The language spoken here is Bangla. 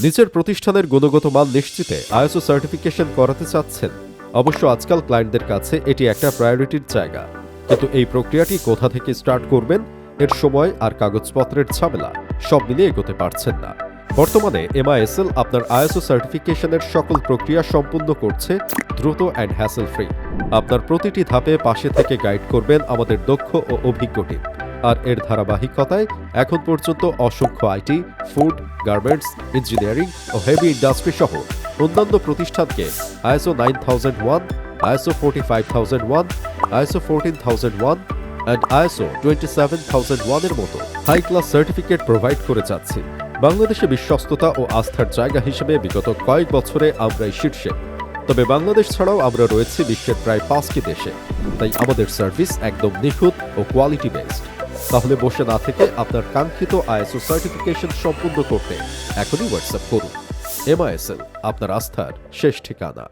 নিজের প্রতিষ্ঠানের গুণগত মান নিশ্চিতে আইএসও সার্টিফিকেশন করাতে চাচ্ছেন? অবশ্য আজকাল ক্লায়েন্টদের কাছে এটি একটা প্রায়োরিটির জায়গা। কিন্তু এই প্রক্রিয়াটি কোথা থেকে স্টার্ট করবেন, এর সময় আর কাগজপত্রের ঝামেলা সব মিলিয়ে এগোতে পারছেন না। বর্তমানে এমআইএসএল আপনার আইএসও সার্টিফিকেশনের সকল প্রক্রিয়া সম্পূর্ণ করছে দ্রুত অ্যান্ড হ্যাসেল ফ্রি। আপনার প্রতিটি ধাপে পাশে থেকে গাইড করবেন আমাদের দক্ষ ও অভিজ্ঞ টিম। আর এর ধারাবাহিকতায় এখন পর্যন্ত অসংখ্য আইটি, ফুড, গার্মেন্টস, ইঞ্জিনিয়ারিং ও হেভি ইন্ডাস্ট্রি সহ অন্যান্য প্রতিষ্ঠানকে ISO 9001, ISO 45001, ISO 14001 and ISO 27001 এর মতো হাই ক্লাস সার্টিফিকেট প্রোভাইড করে যাচ্ছি। বাংলাদেশে বিশ্বস্ততা ও আস্থার জায়গা হিসেবে বিগত কয়েক বছরে আমরাই শীর্ষে। তবে বাংলাদেশ ছাড়াও আমরা রয়েছি বিশ্বের প্রায় 5টি দেশে। তাই আমাদের সার্ভিস একদম নিখুঁত ও কোয়ালিটি বেসড। তাহলে বসে না থেকে আপনার কাঙ্ক্ষিত আইএসও সার্টিফিকেশন সম্পূর্ণ করতে এখনই হোয়াটসঅ্যাপ করুন। এমআইএসএল, আপনার আস্থার শেষ ঠিকানা।